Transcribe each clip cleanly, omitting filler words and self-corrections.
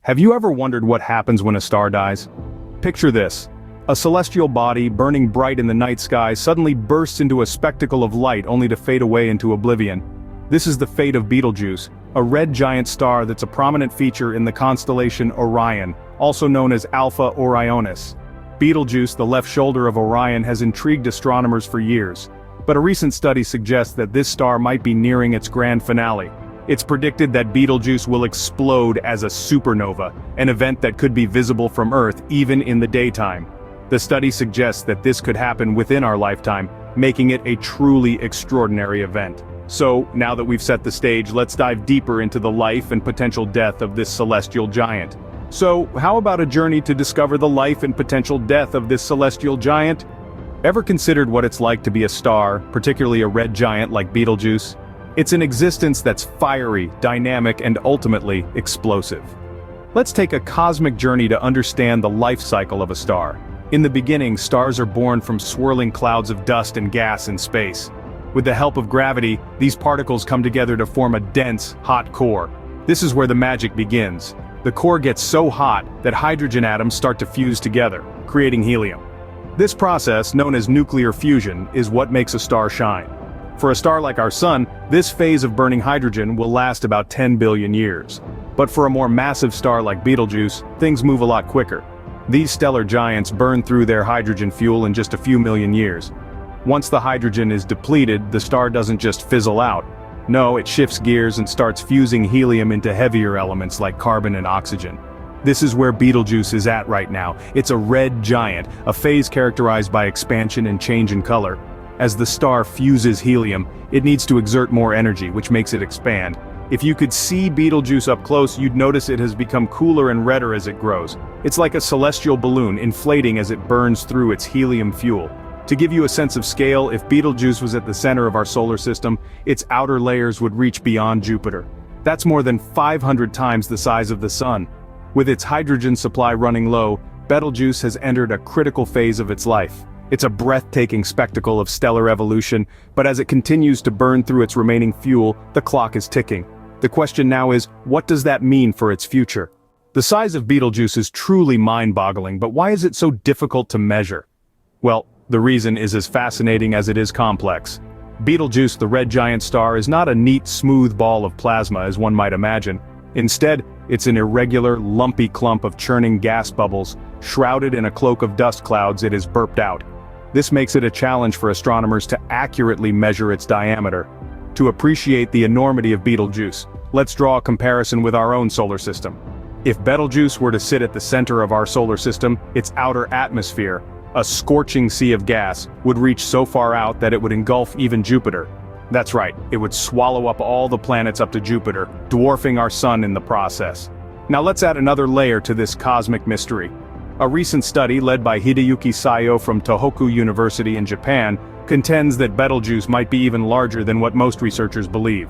Have you ever wondered what happens when a star dies? Picture this. A celestial body, burning bright in the night sky, suddenly bursts into a spectacle of light only to fade away into oblivion. This is the fate of Betelgeuse, a red giant star that's a prominent feature in the constellation Orion, also known as Alpha Orionis. Betelgeuse, the left shoulder of Orion, has intrigued astronomers for years. But a recent study suggests that this star might be nearing its grand finale. It's predicted that Betelgeuse will explode as a supernova, an event that could be visible from Earth even in the daytime. The study suggests that this could happen within our lifetime, making it a truly extraordinary event. So, now that we've set the stage, let's dive deeper into the life and potential death of this celestial giant. So, how about a journey to discover the life and potential death of this celestial giant? Ever considered what it's like to be a star, particularly a red giant like Betelgeuse? It's an existence that's fiery, dynamic, and ultimately explosive. Let's take a cosmic journey to understand the life cycle of a star. In the beginning, stars are born from swirling clouds of dust and gas in space. With the help of gravity, these particles come together to form a dense, hot core. This is where the magic begins. The core gets so hot that hydrogen atoms start to fuse together, creating helium. This process, known as nuclear fusion, is what makes a star shine. For a star like our Sun, this phase of burning hydrogen will last about 10 billion years. But for a more massive star like Betelgeuse, things move a lot quicker. These stellar giants burn through their hydrogen fuel in just a few million years. Once the hydrogen is depleted, the star doesn't just fizzle out. No, it shifts gears and starts fusing helium into heavier elements like carbon and oxygen. This is where Betelgeuse is at right now. It's a red giant, a phase characterized by expansion and change in color. As the star fuses helium, it needs to exert more energy, which makes it expand. If you could see Betelgeuse up close, you'd notice it has become cooler and redder as it grows. It's like a celestial balloon, inflating as it burns through its helium fuel. To give you a sense of scale, if Betelgeuse was at the center of our solar system, its outer layers would reach beyond Jupiter. That's more than 500 times the size of the Sun. With its hydrogen supply running low, Betelgeuse has entered a critical phase of its life. It's a breathtaking spectacle of stellar evolution, but as it continues to burn through its remaining fuel, the clock is ticking. The question now is, what does that mean for its future? The size of Betelgeuse is truly mind-boggling, but why is it so difficult to measure? Well, the reason is as fascinating as it is complex. Betelgeuse, the red giant star, is not a neat, smooth ball of plasma as one might imagine. Instead, it's an irregular, lumpy clump of churning gas bubbles, shrouded in a cloak of dust clouds it has burped out. This makes it a challenge for astronomers to accurately measure its diameter. To appreciate the enormity of Betelgeuse, let's draw a comparison with our own solar system. If Betelgeuse were to sit at the center of our solar system, its outer atmosphere, a scorching sea of gas, would reach so far out that it would engulf even Jupiter. That's right, it would swallow up all the planets up to Jupiter, dwarfing our Sun in the process. Now let's add another layer to this cosmic mystery. A recent study led by Hideyuki Sayo from Tohoku University in Japan contends that Betelgeuse might be even larger than what most researchers believe.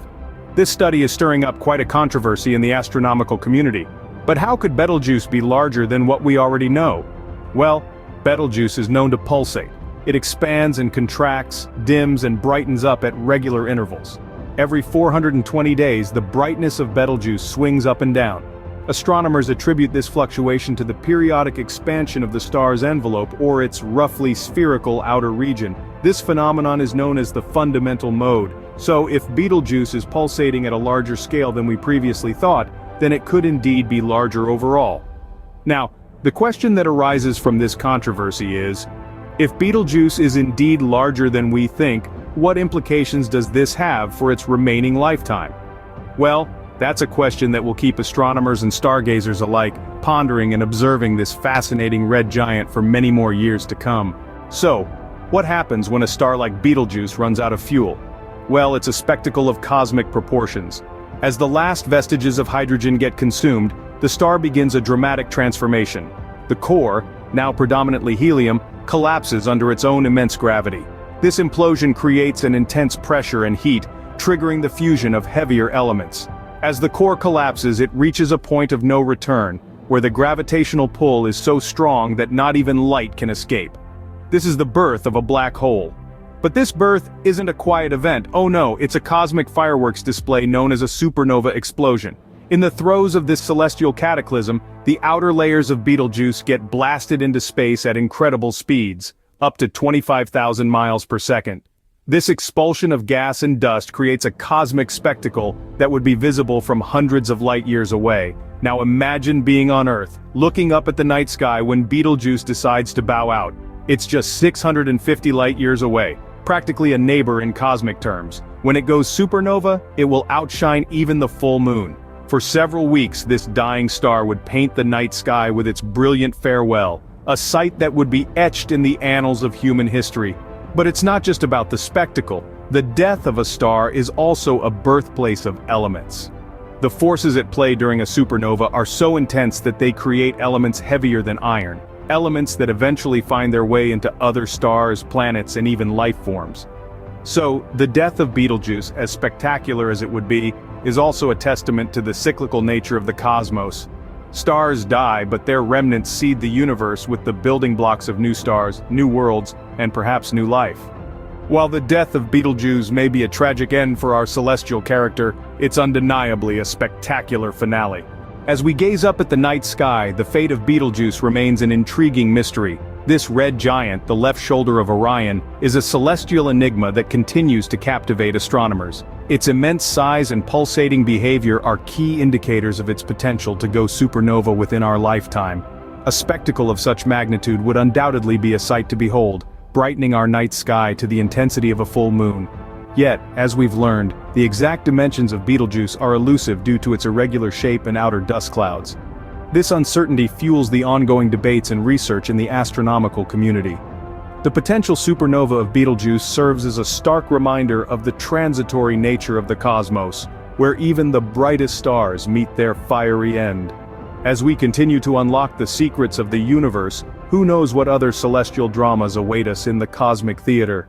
This study is stirring up quite a controversy in the astronomical community. But how could Betelgeuse be larger than what we already know? Well, Betelgeuse is known to pulsate. It expands and contracts, dims and brightens up at regular intervals. Every 420 days, the brightness of Betelgeuse swings up and down. Astronomers attribute this fluctuation to the periodic expansion of the star's envelope or its roughly spherical outer region. This phenomenon is known as the fundamental mode. So if Betelgeuse is pulsating at a larger scale than we previously thought, then it could indeed be larger overall. Now, the question that arises from this controversy is, if Betelgeuse is indeed larger than we think, what implications does this have for its remaining lifetime? Well, that's a question that will keep astronomers and stargazers alike pondering and observing this fascinating red giant for many more years to come. So, what happens when a star like Betelgeuse runs out of fuel? Well, it's a spectacle of cosmic proportions. As the last vestiges of hydrogen get consumed, the star begins a dramatic transformation. The core, now predominantly helium, collapses under its own immense gravity. This implosion creates an intense pressure and heat, triggering the fusion of heavier elements. As the core collapses, it reaches a point of no return, where the gravitational pull is so strong that not even light can escape. This is the birth of a black hole. But this birth isn't a quiet event. Oh no, it's a cosmic fireworks display known as a supernova explosion. In the throes of this celestial cataclysm, the outer layers of Betelgeuse get blasted into space at incredible speeds, up to 25,000 miles per second. This expulsion of gas and dust creates a cosmic spectacle that would be visible from hundreds of light years away. Now imagine being on Earth, looking up at the night sky when Betelgeuse decides to bow out. It's just 650 light years away, practically a neighbor in cosmic terms. When it goes supernova, it will outshine even the full moon. For several weeks, this dying star would paint the night sky with its brilliant farewell, a sight that would be etched in the annals of human history. But it's not just about the spectacle. The death of a star is also a birthplace of elements. The forces at play during a supernova are so intense that they create elements heavier than iron, elements that eventually find their way into other stars, planets, and even life forms. So, the death of Betelgeuse, as spectacular as it would be, is also a testament to the cyclical nature of the cosmos. Stars die, but their remnants seed the universe with the building blocks of new stars, new worlds, and perhaps new life. While the death of Betelgeuse may be a tragic end for our celestial character, it's undeniably a spectacular finale. As we gaze up at the night sky, the fate of Betelgeuse remains an intriguing mystery. This red giant, the left shoulder of Orion, is a celestial enigma that continues to captivate astronomers. Its immense size and pulsating behavior are key indicators of its potential to go supernova within our lifetime. A spectacle of such magnitude would undoubtedly be a sight to behold, brightening our night sky to the intensity of a full moon. Yet, as we've learned, the exact dimensions of Betelgeuse are elusive due to its irregular shape and outer dust clouds. This uncertainty fuels the ongoing debates and research in the astronomical community. The potential supernova of Betelgeuse serves as a stark reminder of the transitory nature of the cosmos, where even the brightest stars meet their fiery end. As we continue to unlock the secrets of the universe, who knows what other celestial dramas await us in the cosmic theater?